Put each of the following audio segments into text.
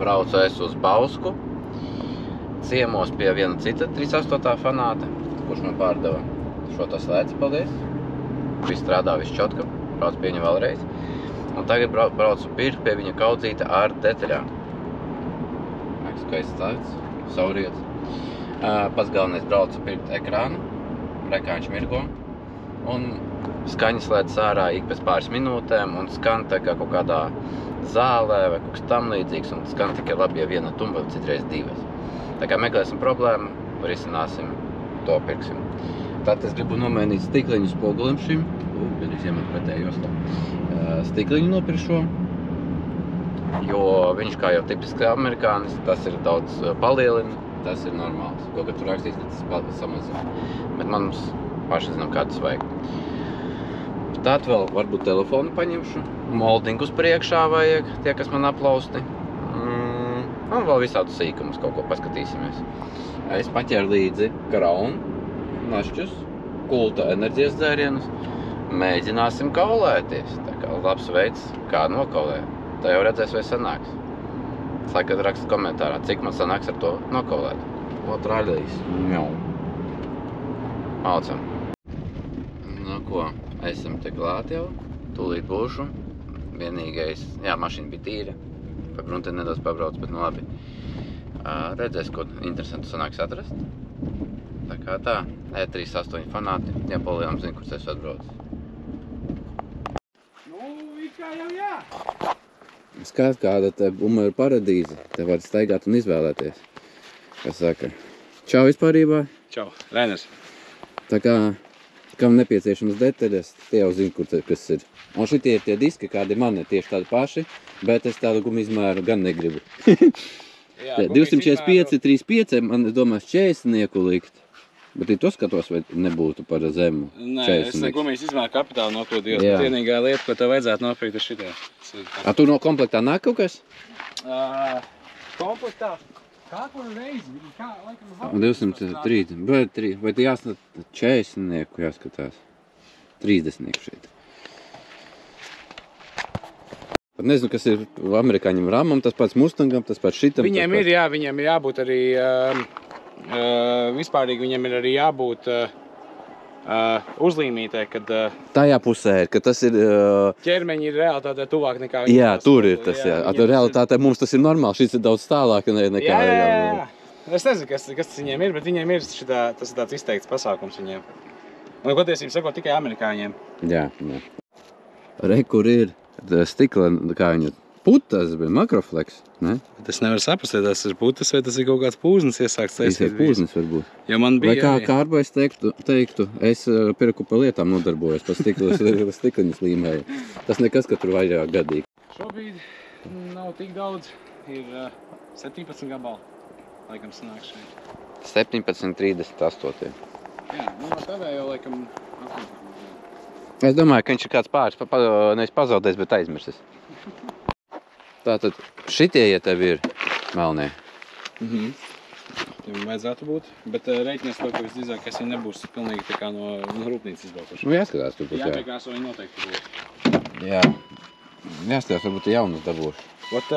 braucu es uz Bausku, ciemos pie viena cita 38. fanāta, kurš man pārdeva šo tas lēci, paldies. Viss strādā, viss čotka, brauc pie viņa vēlreiz. Un tagad braucu pirkt pie viņa kaudzīta ar detaļām. Skaists lēts, sauriets. Pats galvenais braucu pirkt ekrānu, rekāņš mirgo. Un skaņas lēdz ārā ik pēc pāris minūtēm un skan tā kā kaut kādā zālē vai kaut kas tam līdzīgs un skan tikai labi, ja viena tumba, citreiz divas. Tā kā meklēsim problēmu, risināsim, to pirksim. Tātad es gribu nomainīt stikliņu spogulim šim, vienreiz iemet pretēji jostā. Stikliņu nopiršo, jo viņš kā jau tipiski amerikānis, tas ir daudz palielina, tas ir normāls. Ko, kad tur rakstīts, ka tas samazina. Bet man mums paši zinām, kā tas vajag. Tātad vēl varbūt telefonu paņemšu. Moldingus priekšā vajag, tie, kas man aplausti. Un vēl visādu sīkumus kaut ko paskatīsimies. Es paķēru līdzi kraunu, našķus, kulta enerģijas dzērienus. Mēģināsim kaulēties. Tā kā labs veids, kā nokaulēt. Tā jau redzēs, vai sanāks. Laikad raksta komentārā, cik man sanāks ar to nokaulēt. Otrāļais. Malcam. Nu ko, esam te klāt jau. Tūlīt būšu. Vienīgais, jā, mašīna bija tīra. Pa Brunteni nedaudz pabrauc, bet nu labi. Redzēs, ko interesantu sanāks atrast. Tā kā tā, E38 fanāti. Ja Polijām zina, kur es atbraucu. Kā jau jā. Skāt, kāda te Umaru paradīze. Te var staigāt un izvēlēties. Kas saka? Čau vispārībā. Čau, Reiners. Tā kā, kam nepieciešams detaļas, tie jau zina, kur kas ir. Un šitie ir tie diski, kādi man ir tieši tādi paši, bet es tādu gumu izmēru gan negribu. Jā, 245, 35, man domās 40 likt. Bet ja to skatos, vai nebūtu par zemu? Nē, es ne gumijas izmēru kapitāli nokļūdījos. Vienīgā lieta, ko tev vajadzētu nopirkt, ir šitie. Tu no komplektā nāk kaut kas? Komplektā? Katru reizi? Kā, laikam, 203, bet jāskat 40 jāskatās. 30 šeit. Pat nezinu, kas ir amerikāņiem Ramam, tas pats Mustangam, tas pats šitam. Viņiem ir, jā, viņiem ir jābūt arī, vispārīgi viņiem ir arī jābūt uzlīmītē, kad tajā pusē ir, ka tas ir ķermeņi ir realitātē tuvāk nekā jā, tur ir tas, jā. Realitātē mums tas ir normāli, šis ir daudz tālāk nekā jā. Es nezinu, kas viņiem ir, bet viņiem ir tas ir tāds izteikts pasākums viņiem. Un patiesībā sakot tikai amerikāņiem. Jā. Re, kur ir stikla, kā viņu putas, bet makrofleks, ne? Es nevaru saprast, vai tas ir putas, vai tas ir kaut kāds pūznis iesākts taisīt. Tas ir pūznis varbūt. Jo man bija... Vai kā Arbais teiktu, es pirku pa lietām nodarbojos, pa stikliņas līmēju. Tas nekas, ka tur vairāk gadīgi. Šobrīd nav tik daudz, ir 17 gabali, laikam sanāk šeit. 17,38. Jā, no tādā jau laikam 18. Es domāju, ka viņš ir kāds pāris, nevis pazaudējis, bet aizmirsis. Tātad šitie, ja tev ir melnie. Viņam vajadzētu būt, bet reiķinies to, ka visdrīzāk es viņi nebūs pilnīgi tā kā no rūpnīcas izbraukuši. Nu jāskatās tur būs, jā. Jāpiekrāso viņi noteikti būs. Jā. Jāskatās, varbūt jaunas dabūšu. Ot,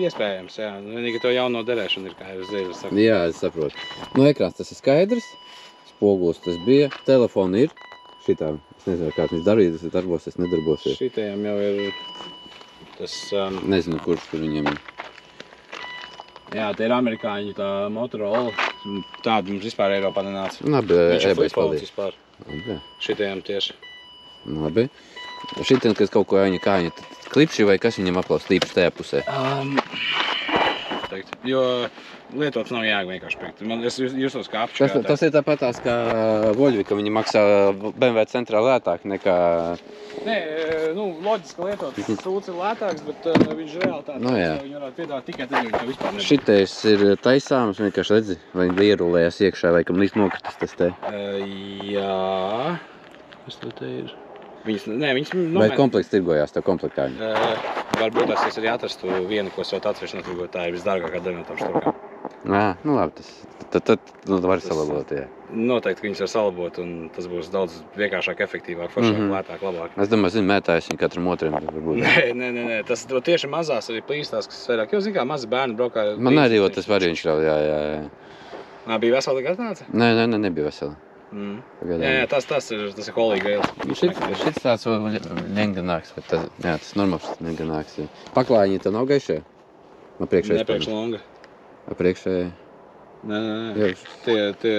iespējams, jā. Vienīgi to jauno derēšanu ir, kā jau es saku. Jā, es saprotu. No ekrāns tas ir skaidrs, spogulis tas bija, telefoni ir. Šitā, es nezinu, kā viņš darbosies, nedarbosies. Šitajam jau ir tas... Nezinu, kurš tur viņiem ir. Jā, tie ir amerikāņu tā Motorola. Tādu mums vispār Eiropā nenāca. Labi, viņš ir flip-phones vispār. Labi. Šitajam tieši. Labi. Šitajam, kas kaut ko viņa kā viņa klipši vai kas viņam aplaus tīpaši tajā pusē? Jo lietots nav jēga vienkārši pirkt. Es jūtos kā apšķirātājs. Tas ir tāpatās kā Voļvika, viņi maksā BMW centrā lētāk nekā... Nē, nu, loģiski lietots sūds ir lētāks, bet viņš realitāte, viņi varētu piedāvāt tikai tad, ja viņi to vispār nebūtu. Šitais ir taisāms, vienkārši redzi, vai ierulējas iekšā, laikam līdz nokritas tas te. Jā, kas to te ir? Viņas vai komplekts tirgojās tev komplektā? Varbūt es arī atrastu vienu, ko es jau atsevišķi notirgoju, tā ir visdārgākā daļa no tām štukām. Nu labi, tad var salabot, jā. Noteikti, ka viņas var salabot, un tas būs daudz vienkāršāk, efektīvāk, foršāk, lētāk, labāk. Es domāju, mētājs viņu katram otram varbūt. Nē, tas tieši mazās arī plīstās, kas vairāk. Jau, zin kā, mazi bērni braukā. Man arī tas variņš vēl, jā. Bija vesela atnāca? Nē, nebija vesela. Jā, tas ir holīgi gēls. Šis tāds ļenganāks, bet tas normāls ļenganāks. Paklājiņi tā nav gaišie? Man priekšējais. Nepriekš longa. Priekšējai? Nē. Tie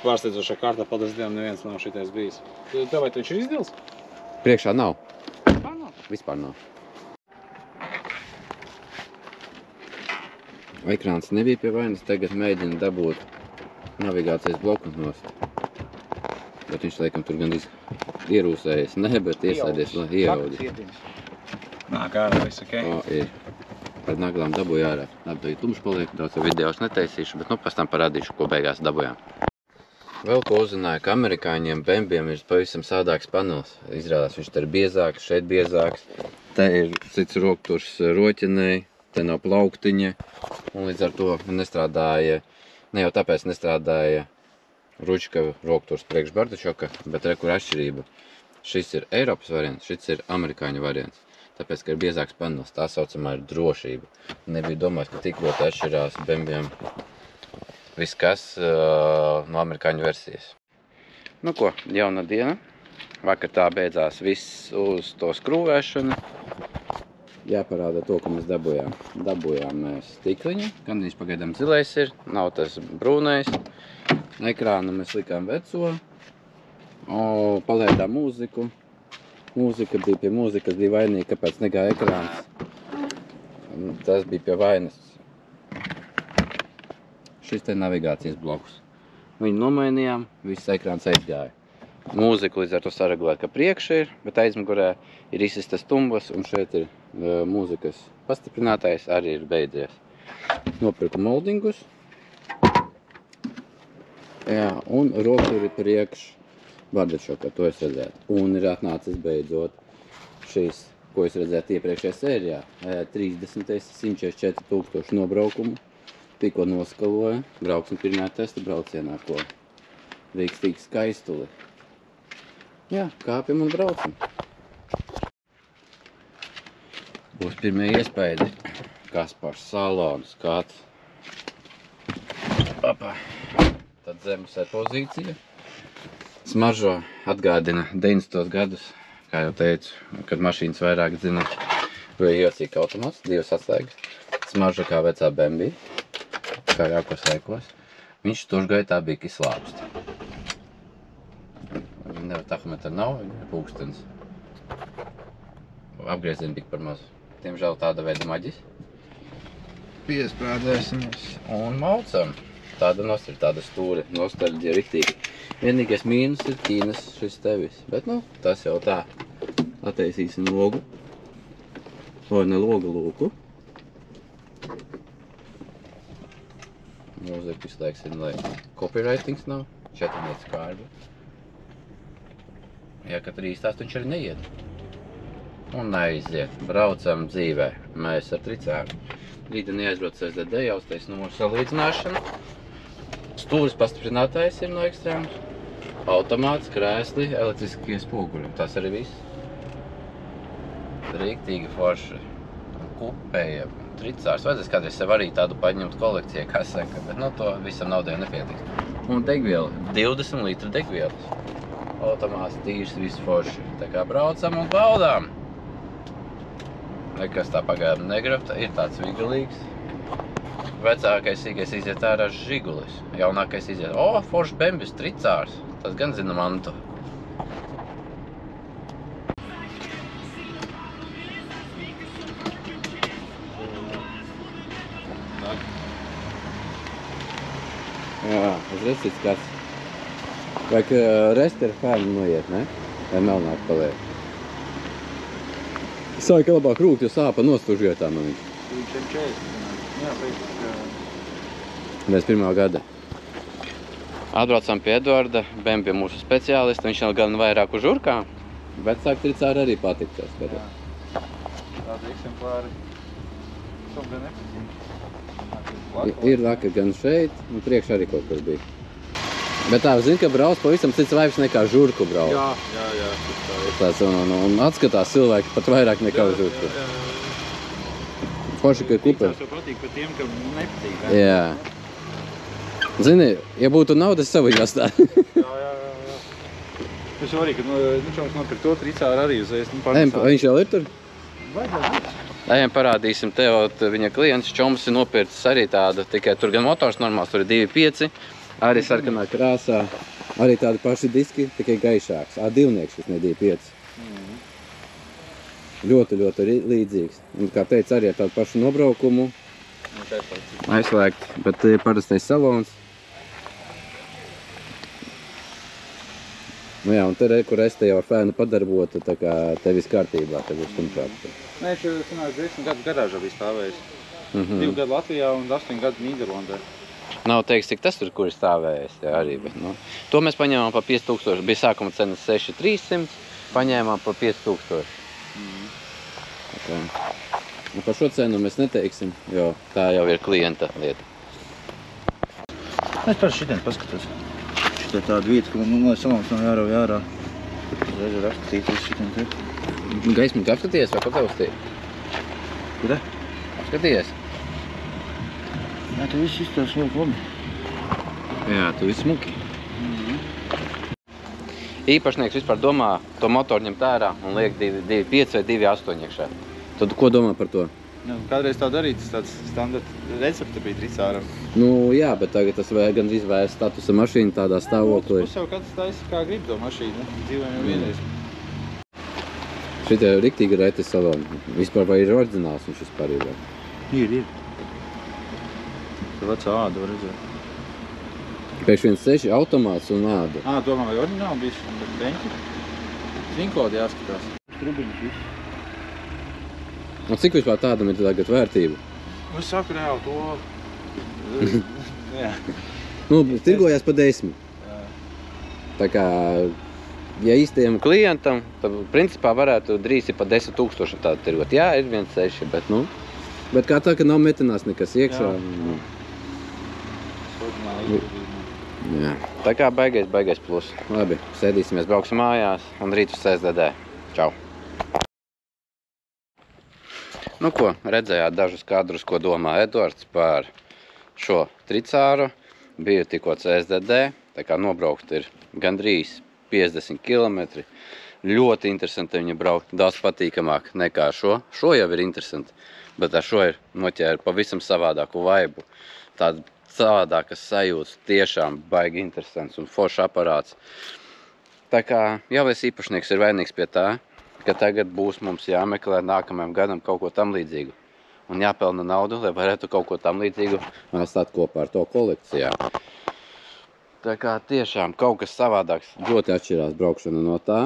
pārsteidzošā kārtā, paldies Dievam, neviens nav šitais bijis. Tev vai viņš ir izdils? Priekšā nav. Vispār nav. Ekrāns nebija pie vainas, tagad mēģina dabūt navigācijas bloku nost. Bet viņš, laikam, tur gan ierūsējies. Ne, bet ieslēdies, ieaudis. Nāk ārā, viss ok? Ir. Par naglām dabūju ārā. Labi, tumšs paliek, daudz videos netaisīšu, bet pēc tam parādīšu, ko beigās dabujām. Vēl ko uzzināju, ka amerikāņiem Bembiem ir pavisam sādāks panelis. Izrādās, viņš te ir biezāks, šeit biezāks. Te ir cits rokturs roķenei, te nav plauktiņa. Un līdz ar to nestrādāja, ne jau tāpēc nestrādāja ručka rokturs priekš bardačoka, bet kur atšķirība. Šis ir Eiropas variants, šis ir amerikāņu variants. Tāpēc, ka ir biezāks panelis, tā saucamā ir drošība. Nebija domājis, ka tik ļoti atšķirās Bembiem viss kas no amerikāņu versijas. Nu ko, jauna diena. Vakar tā beidzās viss uz to skrūvēšanu. Jāparāda to, ko mēs dabujām. Dabujām mēs stikliņu, gandrīz pagaidām zilais ir, nav tas brūnais. Ekrānu mēs likām veco, palaidām mūziku. Mūzika bija pie mūzikas, bija vainīga, kāpēc negāja ekrāns. Tas bija pie vainas. Šis te navigācijas bloks. Viņu nomainījām, viss ekrāns aizgāja. Mūzika līdz ar to saregulēt, ka priekš ir, bet aizmugurē ir izsistas tumbas, un šeit ir mūzikas pastiprinātājs, arī ir beidzies. Nopirku moldingus. Jā, un rokturi priekš bardačokā, to es redzētu. Un ir atnācis beidzot šīs, ko es redzētu iepriekšējā sērijā. 30. 144 000 nobraukumu. Tikko noskaloja. Brauksim pirmajā testa braucienā, ko rīkstīgi skaistuli. Jā, kāpjam un braucam. Būs pirmie iespaidi. Kaspars salons, kāds. Tad zemes pozīcija. Smaržo atgādina 90. gadus, kā jau teicu, kad mašīnas vairāk zina, vai iecīka automats, 2 atslēgas. Smaržo kā vecā Bembi, kā jākos laikos. Viņš tušgaitā bija kislāpsti. Nevar tahometra nav, viņa ir pūkstens. Apgriezieni bija par mazu. Tiemžēl tāda veida maģis. Piesprādēsimies un maucam. Tāda nostra, tāda stūri, nostalģija riktīgi. Vienīgais mīnus ir Ķīnas šis tevis, bet tas jau tā. Attaisīsim logu. Vai ne logu lūku. Mūzika visu laiks ir, lai copywritings nav, 4 metri skārbi. Ja kad rīstās, viņš arī neiet. Un aiziet, braucam dzīvē, mēs ar tricēru. Rītdien jāizbrauc SDD, jāuztais numuru salīdzināšana. Stūris pastiprinātājs ir no ekstrēmas. Automāts, krēsli, elektriskie spoguļi. Tas arī viss. Rīktīgi forši. Kupēja, tricārs. Vajadzēs kādreiz sev arī tādu paņemt kolekcijai, kā saka, bet to visam naudai nepietiks. Un degviela, 20 litru degvielas. Automāts tīrs, viss forši. Tā kā braucam un baudām. Nekas tā pagaidām negrabta, ir tāds vigalīgs. Vecākais sīkais iziet ārā Žigulis. Jaunākais iziet, foršs Bembis, tricārs. Tas gan zina mantu. Jā, uzreiz cits kāds. Vajag resteri fēnu noiet, ne? Vai melnāk paliek. Sāja, ka labāk rūkt, jo sāpa nostužgaitā man viņš. Viņš ir 40. Jā, Bez 1. gada. Atbraucām pie Eduarda, Bembi mūsu speciālista, viņš jau gan vairāk uz žurkām, bet sāk tricāri arī patikt. Jā, tādi eksemplāri Ir laka gan šeit, un priekš arī kaut kur bija. Bet tā, zini, ka brauc pavisam cits vibes nekā žurku brauc. Jā. Tāds, un atskatās cilvēki pat vairāk nekā žurku. Forši, ka ir kuperi. Tas jau patīk par tiem, kam nepatīk. Jā. Zini, ja būtu nauda, es savu jāstā. Jā. Es jau arī, kad čoms nopirkt to tricāru arī uzreiz. Viņš jau ir tur? Vajadzētu. Ejam, parādīsim tev, viņa klients Čoms ir nopircis arī tādu, tikai tur gan motors normāls, tur ir 2.5, arī sarkanā krāsā, arī tādi paši diski, tikai gaišāks. Divnieks šis, ne 2.5. Ļoti līdzīgs. Un, kā teica, arī ar tādu pašu nobraukumu. Aizslēgt, bet parastais salons. Nu jā, un te, kur es te jau ar fēnu padarbotu, tā kā te viss kārtībā, te būs tumšāk. Nē, šo sanāk 10 gadu garāžā bija stāvējis. 2 gadu Latvijā un 8 gadu Nīderlandē. Nav teiks, cik tas tur, kur ir stāvējis, jā, arī, bet, nu. To mēs paņēmām par 5000, bija sākuma cenas 6300, paņēmām par 5000. Un par šo cenu mēs neteiksim, jo tā jau ir klienta lieta. Es par šitiem paskatos. Šitā tāda vieta, ka man salons nav jārauj ārā. Uzreiz var apskatīt uz šitiem te. Gaismīgi apskaties vai kaut uztīja? Kur te? Apskaties. Jā, tu viss izstās ļoti labi. Jā, tu viss smuki. Īpašnieks vispār domā to motoru ņemt ārā un liek 2.5 vai 2.8 iekšā. Tad ko domā par to? Kādreiz tā darīts, tāds standarta recepte bija tricāram. Nu jā, bet tagad tas gandrīz vai statusa mašīna tādā stāvoklī. Mums jau katrs taisa kā grib to mašīnu, dzīvojam jau vienreiz. Šitie riktīgi reti saloni. Vispār vai ir oriģināls viņš vispār ir? Ir. Tā vecā āda var redzēt. Pēc 1.6 automāts un āda. Domā, vai oriģināli bija bet beņķi? Zinkodi jāskatās. Strubiņš viss. Un cik vispār tādam ir tagad vērtība? Es saku reāli to. Jā. Nu, tirgojās pa 10. Jā. Tā kā, ja īstajam klientam, tad principā varētu drīz ir pa 10 000 tādu tirgot. Jā, ir 1.6, bet nu. Bet kā tā, ka nav metinās nekas iekšā. Jā. Tā kā baigais plus. Labi, sēdīsimies, brauksim mājās un rīt uz SSDD. Čau! Nu ko, redzējāt dažus kadrus, ko domā Edvards par šo tricāru. Biju tikko CSDD, tā kā nobraukt ir gandrīz 50 km. Ļoti interesanti viņa braukt, daudz patīkamāk nekā šo. Šo jau ir interesanti, bet ar šo ir noķēri pavisam savādāku vaibu. Tāda savādākas sajūtas, tiešām baigi interesants un foršs aparāts. Tā kā jaunais īpašnieks ir vainīgs pie tā, ka tagad būs mums jāmeklē nākamajam gadam kaut ko tam līdzīgu. Un jāpelna naudu, lai varētu kaut ko tam līdzīgu atstāt kopā ar to kolekcijā. Tā kā tiešām kaut kas savādāks. Ļoti atšķirās braukšana no tā.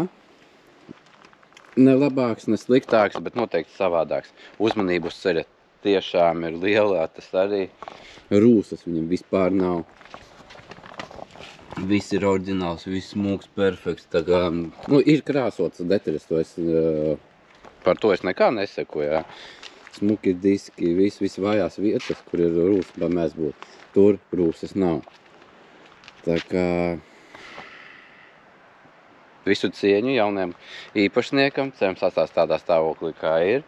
Ne labāks, ne sliktāks, bet noteikti savādāks. Uzmanību uz ceļa tiešām ir lielā, tas arī rūsas viņam vispār nav. Viss ir oriģināls, viss smūgs, perfekts. Tā kā, nu, ir krāsots detaļas, to es, par to es nekā nesaku, jā. Smuki diski, viss vājās vietas, kur ir rūsas, mēs būtu. Tur rūsas nav. Tā kā visu cieņu jauniem īpašniekam, cerams atstās tādā stāvoklī, kā ir.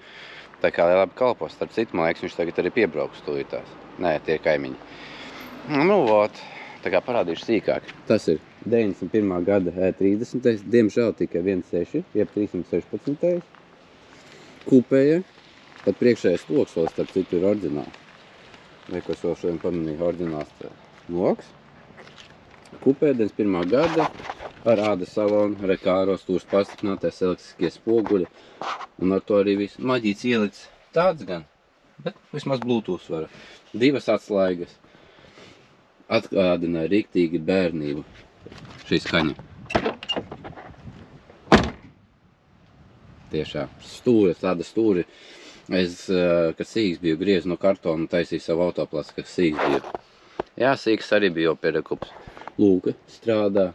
Tā kā labi kalpos, starp citu, man liekas, viņš tagad arī piebrauks tūlītās. Nē, tie kaimiņi. Nu, vot. Tā kā parādīšu sīkāk. Tas ir 91. gada E30. Diemžēl tikai 1.6, jeb 316. Kupēja. Pat priekšējais loks vēl starp citu ir oriģināls. Vai, ko es vēl šodien pamanīju, oriģināls loks. Kupēja 91. gada ar ādas salonu, rekāro stūrs pastiprinātais, elektriskie spoguļi. Un ar to arī viss maģīts ielikts tāds gan, bet vismaz Bluetooth var. 2 atslēgas. Atgādināja riktīgi bērnību šī skaņa. Tiešām stūri, tāda stūri. Es, kad sīks biju griezu no kartona un taisīju savu autoplasu, kad sīks biju. Jā, sīks arī bija jau pierekups. Lūka strādā.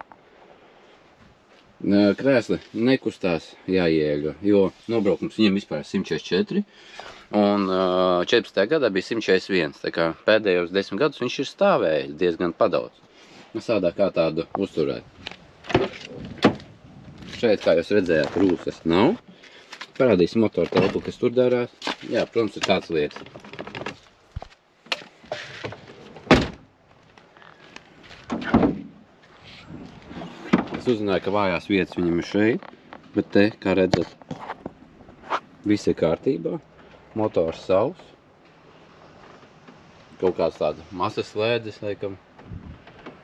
Krēsli nekustās jāieļo, jo nobraukums viņiem vispār 144 un 14. gadā bija 141. Tā kā pēdējos 10 gadus viņš ir stāvējis diezgan padaudz. Sādā kā tādu uzturēt. Šeit, kā jūs redzējāt, rūsas nav. Parādīsim motoru telpu, kas tur darās. Jā, protams, ir tāds lietas. Es uzzināju, ka vājās vietas viņam ir šeit, bet te, kā redzat, viss ir kārtībā. Motors savs. Kaut kāds tāds masas slēdzes, laikam.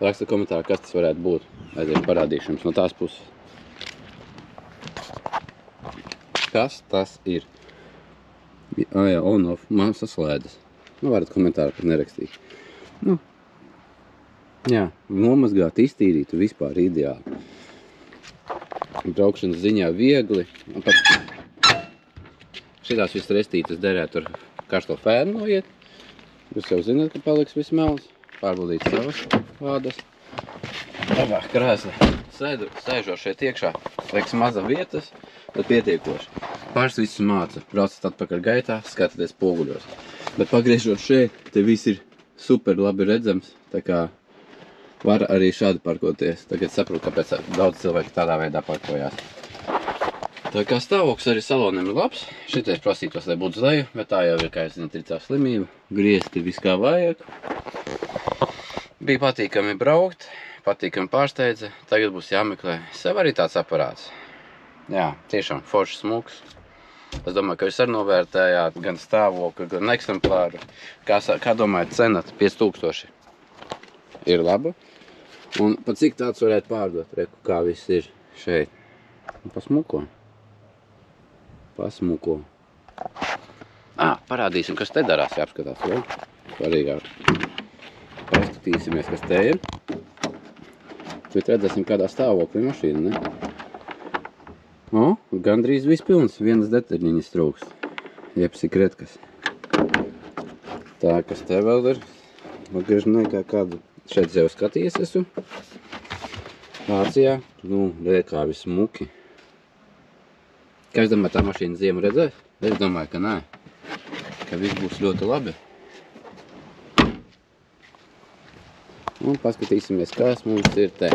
Raksta komentāru, kas tas varētu būt. Aiziet parādīšu jums no tās puses. Kas tas ir? Jā, on-off masas slēdzes. Varat komentāru pat nerakstīt. Jā, nomazgāt, iztīrīt, vispār ideāli. Braukšanas ziņā viegli. Un pat šitās viss restītas derēt ar karsto fēnu noiet. Jūs jau zināt, ka paliks viss mels. Pārbaudīt savas vādas. Labāk krēsli. Sēžot šeit iekšā. Liekas maza vietas, tad pietiekoši. Pārs visus māca. Braucat atpakaļ gaitā, skatāties poguļos. Bet pagriežot šeit, te viss ir super labi redzams. Tā kā var arī šādi parkoties. Tagad saprotu, kāpēc daudz cilvēki tādā veidā parkojās. Tā kā stāvoklis arī saloniem ir labs. Šitais prasītos, lai būtu zleju, bet tā jau ir, kā jūs zināt, tricā slimība. Griezti viss kā vajag. Bija patīkami braukt, patīkami pārsteidza. Tagad būs jāmeklē sev arī tāds aparāts. Jā, tiešām foršs smuks. Es domāju, ka jūs arī novērtējāt gan stāvokli, gan eksemplāru. Kā domājat, cena 5000 ir laba. Un pat cik tāds varētu pārdot, reku, kā viss ir šeit. Pasmuko. Pasmuko. Parādīsim, kas te darās, jāapskatās vēl. Svarīgāk. Paskatīsimies, kas te ir. Bet redzēsim, kādā stāvoklī mašīna, ne? Gandrīz viss pilns, vienas detaļiņas trūkst. Jeb sikretkas. Tā, kas te vēl ir? Bagāžniekā kādu. Šeit jau skatījies esmu. Vācijā. Kā viss smuki. Kā es domāju, tā mašīna ziemu redzēs? Es domāju, ka nē. Ka viss būs ļoti labi. Un paskatīsimies, kas mums ir te.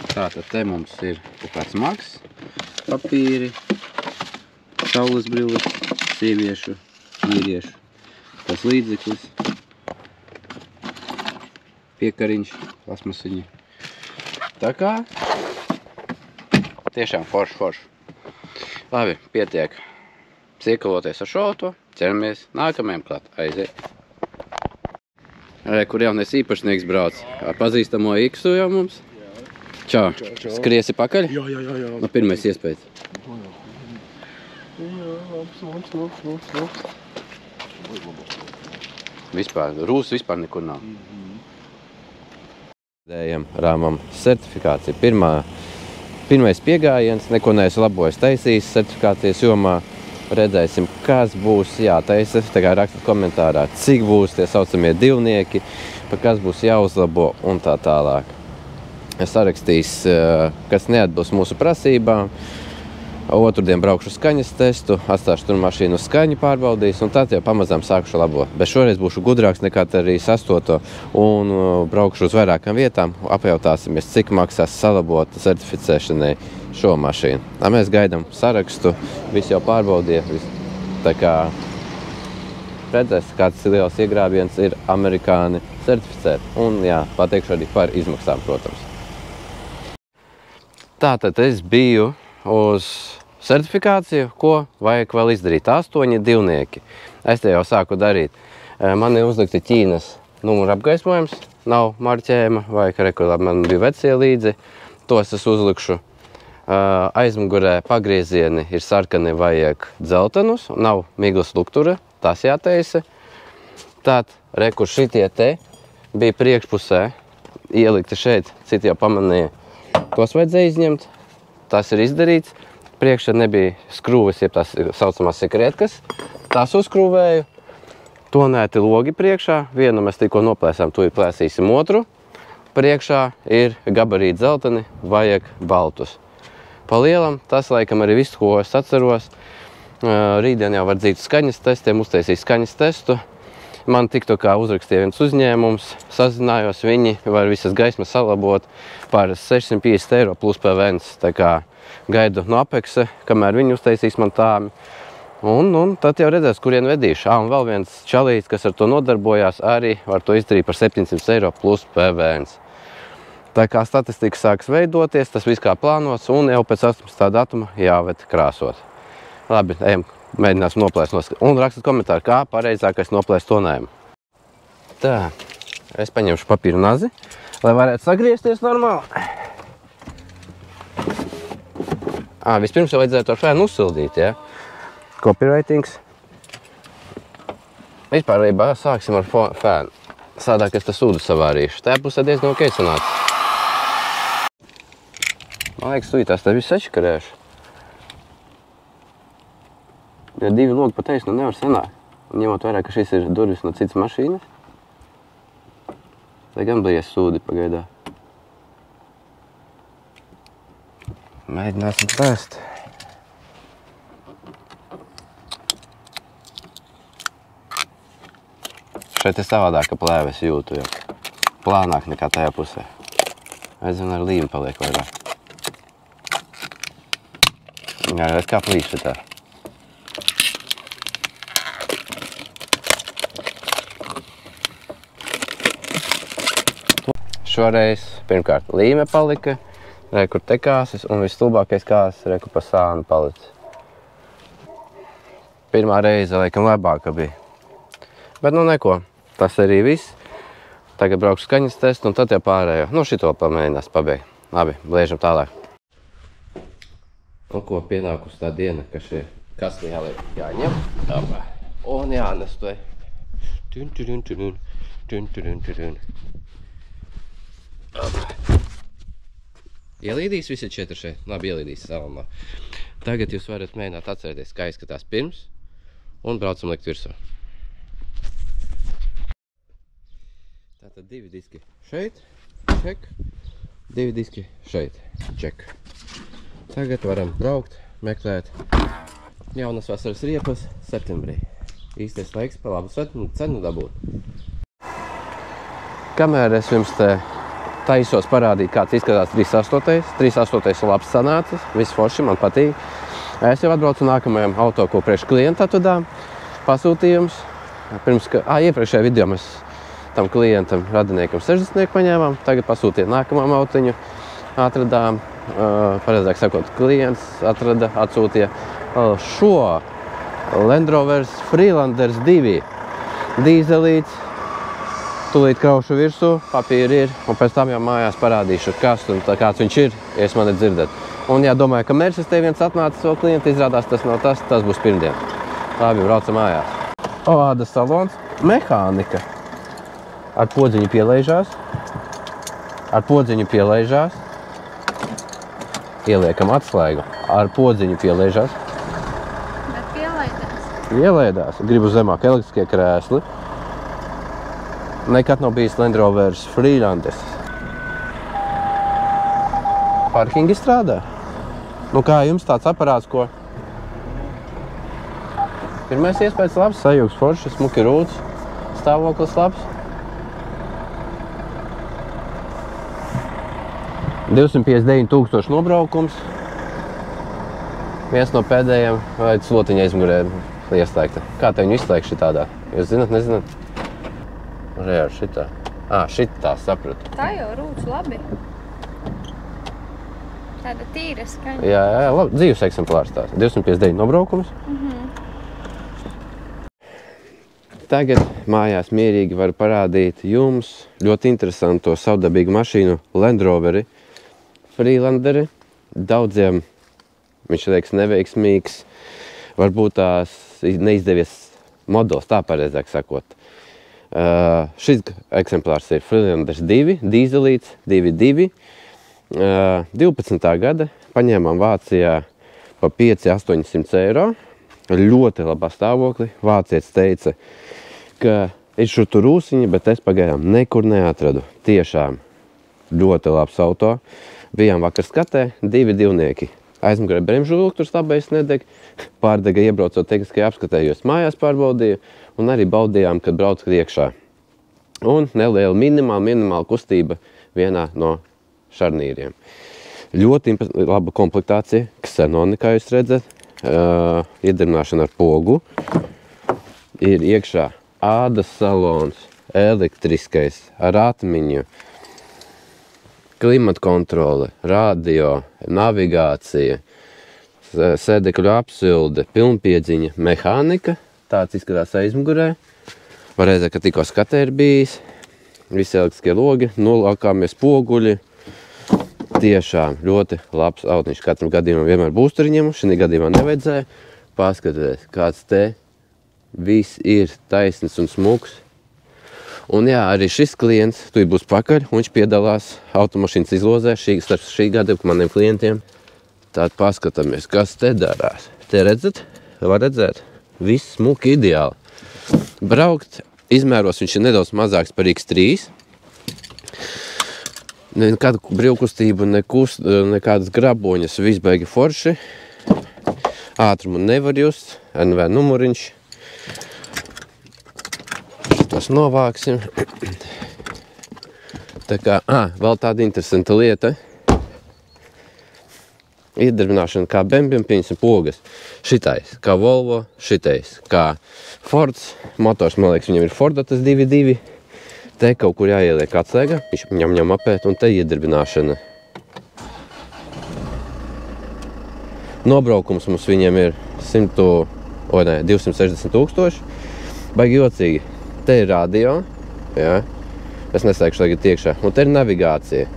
Tātad te mums ir kaut kāds maks, papīri, saules brilles, sieviešu, vīriešu, tas līdzeklis, piekariņš, plasmasiņi. Tā kā tiešām forši. Labi, pietiek ciekaloties ar šoto, ķeramies nākamajam klāt, aiziet. Kur jaunais īpašnieks brauc ar pazīstamo X-u jau mums. Čau, skriesi pakaļ? Jā. No pirmais iespējas. Vispār, rūs vispār nekur nav. Rāmam certifikācija. Pirmais piegājiens, neko neesmu labojis taisījis certifikācijas jomā. Redzēsim, kas būs jātaisa. Tā kā rakstat komentārā, cik būs tie saucamie divnieki, pa kas būs jāuzlabo un tā tālāk. Es sarakstīs, kas neatbilst mūsu prasībām. Otrdien braukšu skaņas testu, atstāšu tur mašīnu skaņu pārbaudīs, un tad jau pamazām sākušu labot. Bet šoreiz būšu gudrāks nekā arī sastoto, un braukšu uz vairākām vietām, apjautāsimies, cik maksās salabot certificēšanai šo mašīnu. Mēs gaidām sarakstu, visi jau pārbaudīja, tā kā redzēs, kāds liels iegrābiens ir amerikāni certificēt, un jā, pateikšu arī par izmaksām, protams. Tātad es biju uz certifikāciju, ko vajag vēl izdarīt. 8 divnieki. Es te jau sāku darīt. Man ir uzlikti Ķīnas numura apgaismojums, nav marķējuma, vai ka man bija vecie līdzi. Tos es uzlikšu. Aizmugurē pagriezieni ir sarkani, vajag dzeltenus, nav miglas luktura, tas jātaisa. Tād, kur šitie te bija priekšpusē ielikti šeit, citi jau pamanīja. Tos vajadzēja izņemt. Tas ir izdarīts. Priekšā nebija skrūves, jeb tās saucamās sekretkas. Tās uzskrūvēju. tonēti logi priekšā. Vienu mēs tikko noplēsām, to plēsīsim otru. Priekšā ir gabarīti zelteni, vajag baltus. Pa lielam, tas laikam arī viss, ko es atceros. Rītdien jau var dzīt skaņas testiem, uztaisīt skaņas testu. Man tikto kā uzrakstīja viens uzņēmums, sazinājos, viņi var visas gaismas salabot par 650 eiro plus PVN. Tā kā gaidu no Apeksa, kamēr viņi uztaisīs man tāmi. Un tad jau redzēs, kurien vedīšu. Un vēl viens čalīts, kas ar to nodarbojās, arī var to izdarīt par 700 eiro plus PVN. Tā kā statistika sāks veidoties, tas viss kā plānots, un jau pēc 18. datuma jāved krāsot. Labi, ejam. Mēģināsim noplēst un rakstat komentāru, kā pareizākais noplēst tonējumu. Tā, es paņemšu papīru nazi, lai varētu sagriezties normāli. Vispirms jau vajadzētu ar fēnu uzsildīt, ja? Copywritings. Vispārībā sāksim ar fēnu. Sādāk es tas sūdu savārīšu. Tā pusē diezgan ok sanāca. Man liekas, tūjitās te visu atškarēšu. Ja 2 logi pa taisnu nevar sanākt. Ņemot vērā, ka šis ir durvis no citas mašīnas. Tā gan bija sūdi pagaidā. Mēģināsim plēst. Šeit ir savādāka plēve, es jūtu jau. Plānāk nekā tajā pusē. Aizvien ar līmu paliek vairāk. Jā, redz kā plīš šitā. Šoreiz, pirmkārt, līme palika, rekur te kāsas, un visstulbākais kāsas, rekur pa sānu palicis. Pirmā reize, laikam, labāka bija. Bet, nu, neko, tas arī viss. Tagad braukšu skaņas testu, un tad jau pārējo. Nu, šito pamēģinās pabeigt. Labi, bliežam tālāk. Un ko, pienākus tā diena, ka šie kasni jāņem. Un jānes to. Ielīdīs visi 4 šeit? Labi, ielīdīs salonā. Tagad jūs varat mēģināt atcerēties, kā izskatās pirms, un braucam likt virsū. Tātad 2 diski šeit, ček, 2 diski šeit, ček. Tagad varam braukt, meklēt jaunas vasaras riepas septembrī. Īstais laiks pa labu cenu dabūt. Kamēr es jums te taisos parādīt, kāds izskatās 3.8. 3.8. labs sanācis, viss forši, man patīk. Es jau atbraucu nākamajam auto, ko priekš klienta atvedām. Pasūtījums. Iepriekšējā video mēs tam klientam, radiniekam 60 paņēmām. Tagad pasūtīja nākamām autiņu. Atradām, pareizāk sakot, klients atrada, atsūtīja šo Land Rovers Freelanders 2 dīzelīts. Tūlīt kraušu virsū, papīri ir, un pēc tam jau mājās parādīšu, kas un kāds viņš ir, ja es mani dzirdat. Un ja domāju, ka Merces te viens atnācis vēl klienti, izrādās tas nav tas būs pirmdien. Labi, braucam mājās. Āda salons, mehānika. Ar podziņu pielaižās. Ieliekam atslēgu. Ar podziņu pielaižās. Bet pielaidās. Pielaidās. Gribu zemāk elektriskie krēsli. Nekad nav bijis Land Rovers Freelanders. Parkingi strādā. Nu kā jums tāds aparāts, ko? Pirmais iespējas labs, sajūgs forši, smuki rūts, stāvoklis labs. 259 000 nobraukums. Viens no pēdējiem, vai slotiņa aizmugurē ieslēgta. Kā te viņu izslēgt šitādā? Jūs zināt, nezināt? Reāli šitā. Šitā sapratu. Tā jau rūc labi. Tāda tīra skaņa. Jā, labi. Dzīves eksemplārs tās. 259 nobraukums. Tagad mājās mierīgi var parādīt jums ļoti interesanto savdabīgu mašīnu Land Roveri Freelanderi. Daudziem viņš liekas neveiksmīgs. Varbūt tās neizdevies modelis, tā pareizāk sakot. Šis eksemplārs ir Freelanders 2, dīzelīts 2.2. 12. gada paņēmām Vācijā pa 5-800 eiro. Ļoti labā stāvoklī. Vācietis teica, ka ir šur tur rūsiņi, bet es pagaidām nekur neatradu. Tiešām ļoti labs auto. Bijām vakar skatē, 2 divnieki. Aizmugurē bremžu lūgturs labais nedeg, pārdega iebraucot tehniskajā apskatē, jo es mājās pārbaudīju, un arī baudījām, kad brauc iekšā. Un neliela minimāla kustība vienā no šarnīriem. Ļoti laba komplektācija, Xenoni, kā jūs redzat, iedarbināšana ar pogu. Ir iekšā ādas salons, elektriskais, ar atmiņu, klimata kontrole, radio, navigācija, sēdekļu apsilde, pilnpiedziņa, mehānika. Tāds izskatās aizmugurē. Var redzēt, ka tikko skatē ir bijis. Visi elektriskie logi, nolākāmies poguļi. Tiešām ļoti labs autiņš. Katram gadījumam vienmēr būsturiņiem. Šī gadījumā nevajadzēja. Paskatieties, kāds te viss ir taisns un smuks. Un jā, arī šis klients, tu būs pakaļ, un viņš piedalās automašīnas izlozē starp šī gada maniem klientiem. Tātad paskatāmies, kas te darās. Te redzat? Var redzēt? Viss smuki ideāli. Braukt izmēros viņš ir nedaudz mazāks par X3. Nekādu brīvkustību, nekādas graboņas, viss baigi forši. Ātrumu nevar just, NV numuriņš. Šitos novāksim. Tā kā, vēl tāda interesanta lieta. Iedarbināšana kā Bembiem, pieņemsim pogas. Šitais, kā Volvo, šitais, kā Fords. Motors, man liekas, viņam ir Forda tas 2.2. Te kaut kur jāieliek atslēga, viņš ņem apēt, un te iedarbināšana. Nobraukums mums viņiem ir 260 000. Baigi jocīgi. Te ir radio, jā. Es nesaikšu tagad iekšā. Un te ir navigācija.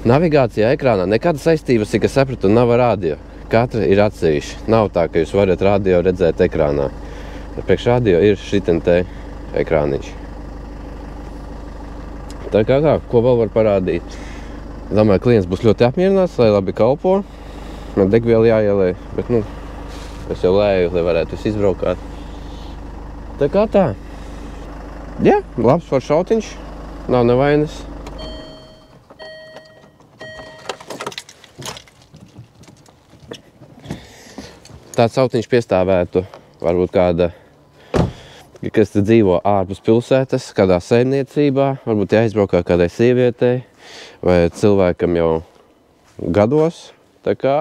Navigācijā ekrānā nekāda saistības, cik es sapratu, nav ar radio. Katra ir atsevišķi. Nav tā, ka jūs varat radio redzēt ekrānā. Priekš radio ir šiten te ekrāniņš. Tā kā tā, ko vēl var parādīt? Domāju, klients būs ļoti apmierināts, lai labi kalpo. Man degvielu jāielē, bet es jau lēju, lai varētu visu izbraukāt. Tā kā tā. Jā, labs foršs autiņš, nav nevainas. Tāds autiņš piestāvētu varbūt kāda, kas te dzīvo ārpus pilsētas, kādā saimniecībā, varbūt jāizbraukā kādai sievietei vai cilvēkam jau gados. Tā kā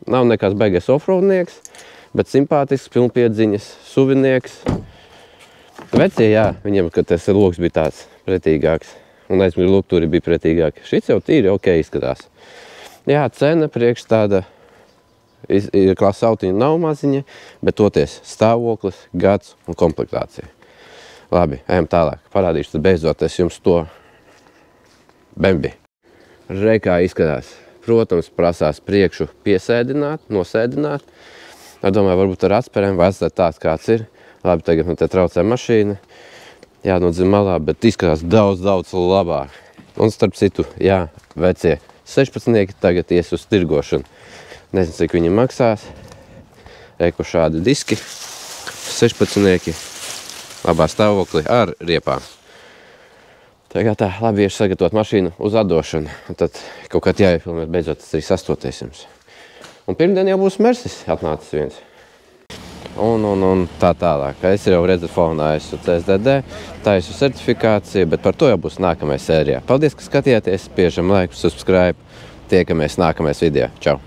nav nekāds baigais offroadnieks, bet simpātisks, pilnpiedziņas, suvinieks. Vecie, jā, viņiem, kad tas loks bija tāds pretīgāks, un aizmir luktūri bija pretīgāki. Šis jau tīri ok izskatās. Jā, cena priekš tāda klasa autiņa nav maziņa, bet toties stāvoklis, gads un komplektācija. Labi, ejam tālāk. Parādīšu tad beidzot jums to Bembi. Reikā izskatās. Protams, prasās priekšu piesēdināt, nosēdināt. Es domāju, varbūt ar atspērēm vai atstāt tāds, kāds ir. Labi, tagad man te traucē mašīna. Jānodzim malā, bet izskatās daudz labāk. Un starp citu, jā, vecie 16 tagad ies uz tirgošanu. Nezinu, cik viņi maksās. Eko šādi diski. 16 labā stāvoklī ar riepām. Tagad tā, labi, iešu sagatavot mašīnu uz atdošanu. Un tad kaut kā jāiefilmēt beidzot tas 38. jums. Un pirmdien jau būs Mersis atnācis viens. Un tā tālāk. Es jau redzu fonā, esmu CSDD, taisu certifikāciju, bet par to jau būs nākamajā sērijā. Paldies, ka skatījāties, spiežam laiku, subscribe. Tiekamies nākamais video. Čau!